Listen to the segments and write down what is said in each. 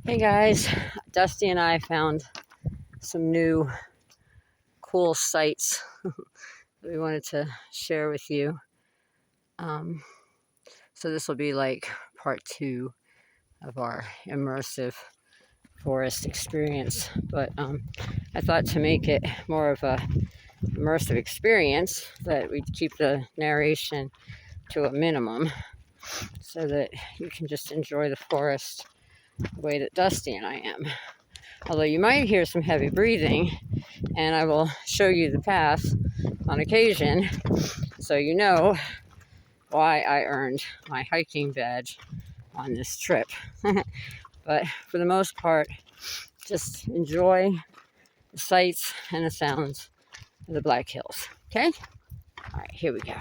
Hey guys, Dusty and I found some new cool sights that we wanted to share with you. Um, so this will be like part 2 of our immersive forest experience. But I thought to make it more of a immersive experience that we'd keep the narration to a minimum so that you can just enjoy the forest the way that Dusty and I am. Although you might hear some heavy breathing, and I will show you the path on occasion so you know why I earned my hiking badge on this trip. But for the most part, just enjoy the sights and the sounds of the Black Hills. Okay? All right, here we go.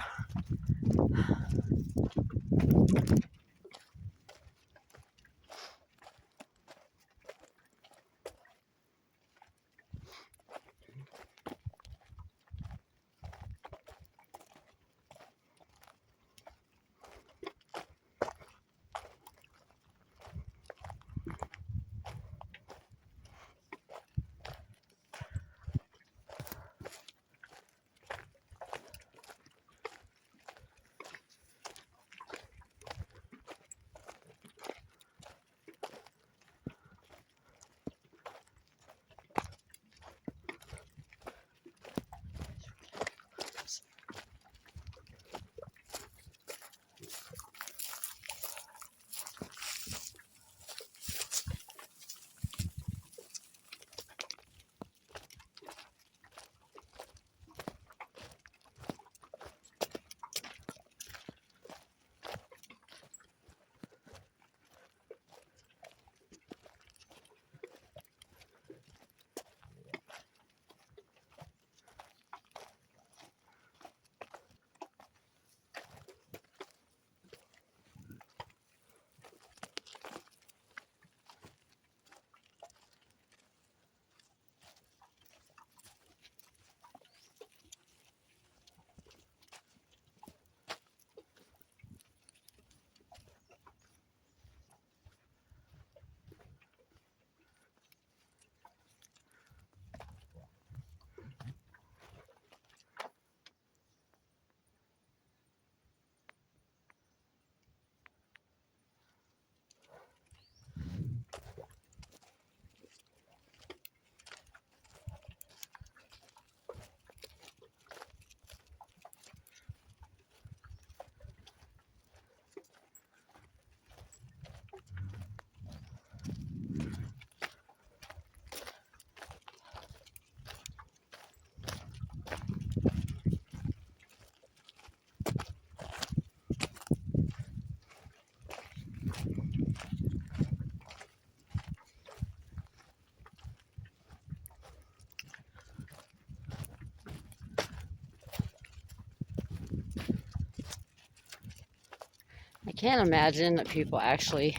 I can't imagine that people actually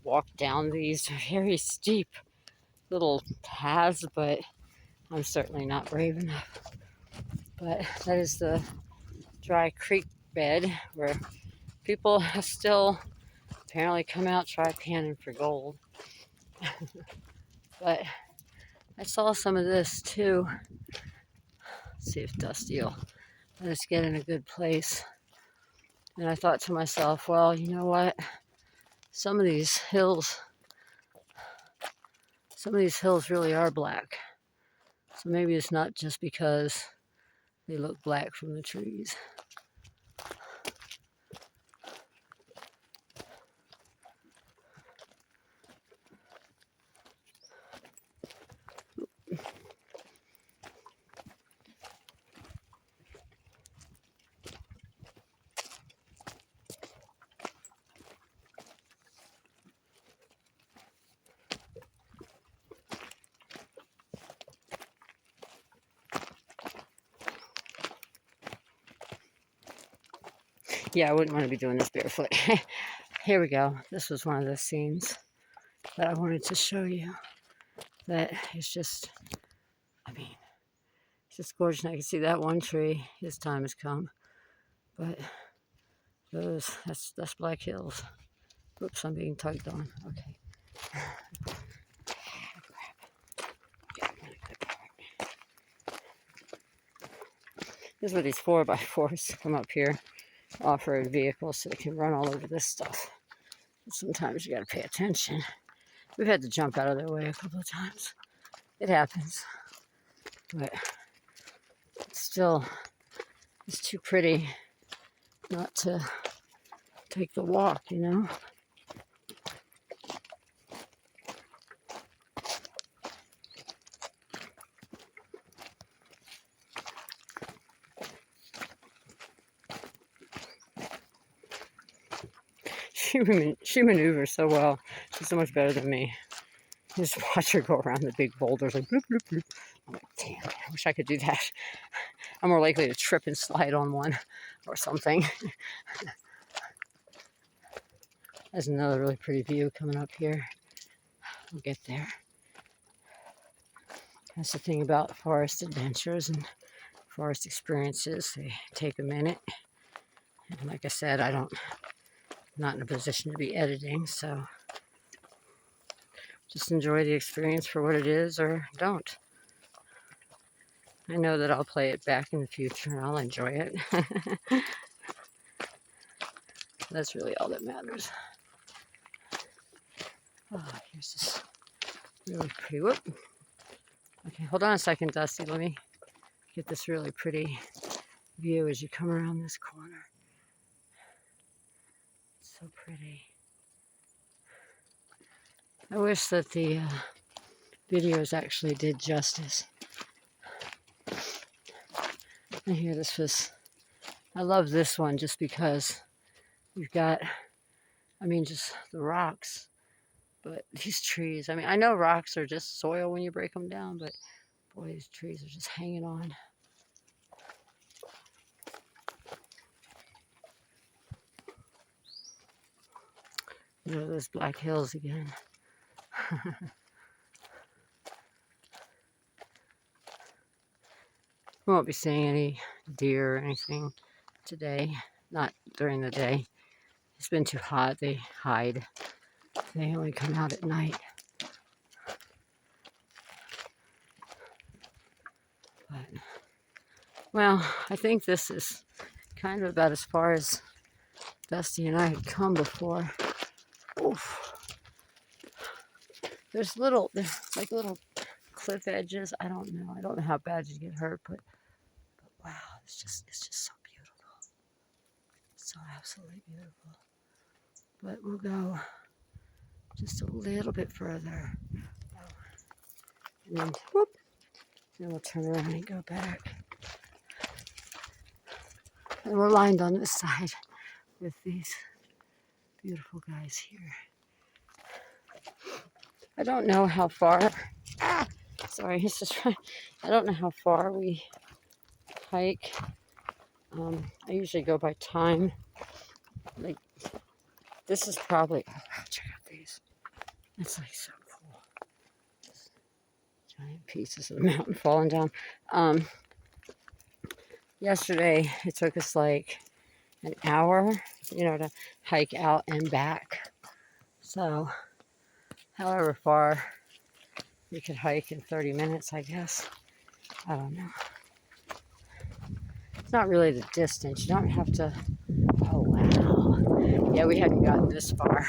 walk down these very steep little paths, but I'm certainly not brave enough. But that is the dry creek bed where people still apparently come out try panning for gold. But I saw some of this too. Let's see if Dusty will let us get in a good place. And I thought to myself, well, you know what? Some of these hills really are black. So maybe it's not just because they look black from the trees. Yeah, I wouldn't want to be doing this barefoot. Here we go. This was one of the scenes that I wanted to show you. That is just, I mean, it's just gorgeous. And I can see that one tree. His time has come. But that's Black Hills. Oops, I'm being tugged on. Okay. This is what these 4x4s come up here, off-road vehicles, so they can run all over this stuff. Sometimes you got to pay attention. We've had to jump out of their way a couple of times. It happens. But still, it's too pretty not to take the walk, you know? She maneuvers so well. She's so much better than me. Just watch her go around the big boulders like bloop, bloop, bloop. I'm like, damn, I wish I could do that. I'm more likely to trip and slide on one or something. There's another really pretty view coming up here. We'll get there. That's the thing about forest adventures and forest experiences. They take a minute. And like I said, I'm not in a position to be editing, so just enjoy the experience for what it is or don't. I know that I'll play it back in the future and I'll enjoy it. That's really all that matters. Oh, here's this really pretty, whoop. Okay, hold on a second, Dusty. Let me get this really pretty view as you come around this corner. It's so pretty. I wish that the videos actually did justice. And here, I love this one just because you've got, just the rocks. But these trees, I know rocks are just soil when you break them down, but boy, these trees are just hanging on. There are those black hills again. We won't be seeing any deer or anything today, not during the day. It's been too hot, they hide. They only come out at night. But, well, I think this is kind of about as far as Dusty and I had come before. Oof. There's like little cliff edges. I don't know how bad you get hurt, but wow, it's just so beautiful. So absolutely beautiful. But we'll go just a little bit further. And then whoop. Then we'll turn around and go back. And we're lined on this side with these beautiful guys here. I don't know how far. Sorry, it's just I don't know how far we hike. I usually go by time. Like this is probably. Oh, wow, check out these. It's like so cool. Just giant pieces of the mountain falling down. Yesterday it took us like an hour, to hike out and back. So, however far we could hike in 30 minutes, I guess. I don't know. It's not really the distance. You don't have to. Oh, wow. Yeah, we hadn't gotten this far.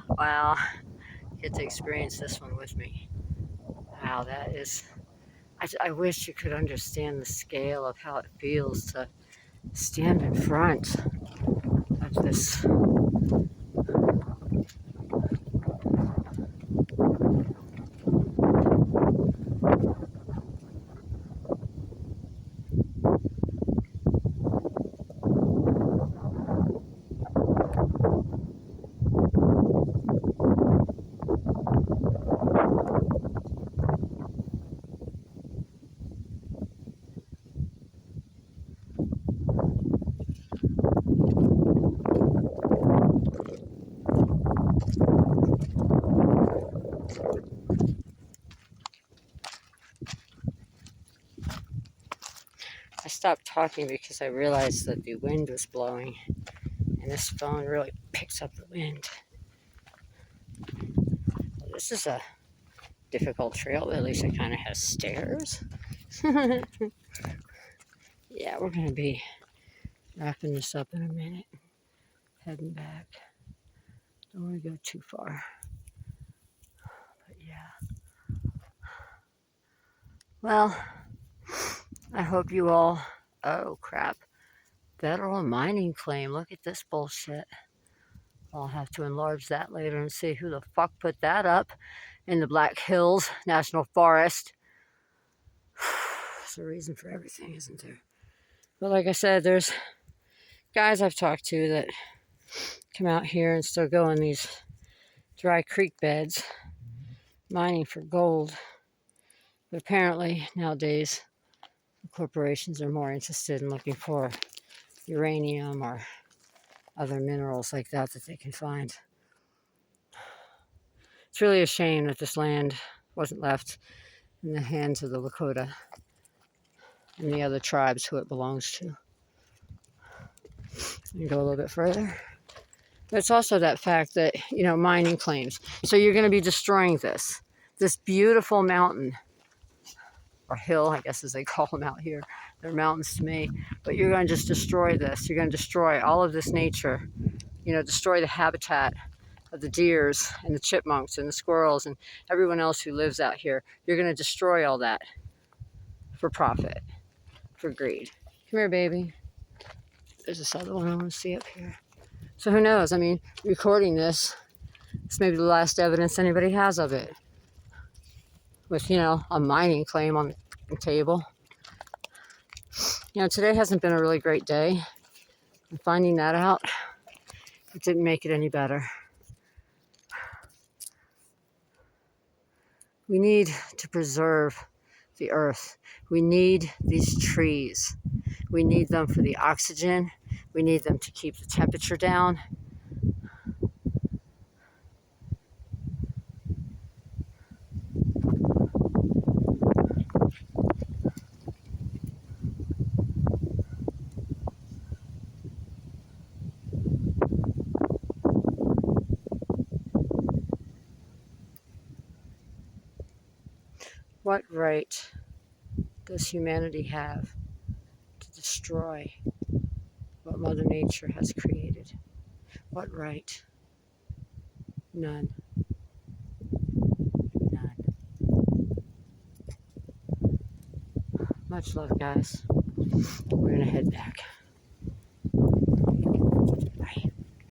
Wow. Get to experience this one with me. Wow, that is. I wish you could understand the scale of how it feels to stand in front of this. I stopped talking because I realized that the wind was blowing, and this phone really picks up the wind. this is a difficult trail, but at least it kind of has stairs. Yeah, we're going to be wrapping this up in a minute. Heading back. Don't want to go too far. But yeah. Well, I hope you all... Oh, crap. Federal mining claim. Look at this bullshit. I'll have to enlarge that later and see who the fuck put that up in the Black Hills National Forest. There's a reason for everything, isn't there? But like I said, there's guys I've talked to that come out here and still go in these dry creek beds mining for gold. But apparently nowadays corporations are more interested in looking for uranium or other minerals like that they can find. It's really a shame that this land wasn't left in the hands of the Lakota and the other tribes who it belongs to. You go a little bit further. But it's also that fact that, you know, mining claims. So you're going to be destroying this beautiful mountain, or hill, I guess as they call them out here. They're mountains to me. But you're going to just destroy this. You're going to destroy all of this nature. You know, destroy the habitat of the deers and the chipmunks and the squirrels and everyone else who lives out here. You're going to destroy all that for profit, for greed. Come here, baby. There's this other one I want to see up here. So who knows? I mean, recording this may be the last evidence anybody has of it. With, you know, a mining claim on the table. You know, today hasn't been a really great day. And finding that out, it didn't make it any better. We need to preserve the earth. We need these trees. We need them for the oxygen. We need them to keep the temperature down. What right does humanity have to destroy what Mother Nature has created? What right? None. None. Much love, guys. We're going to head back.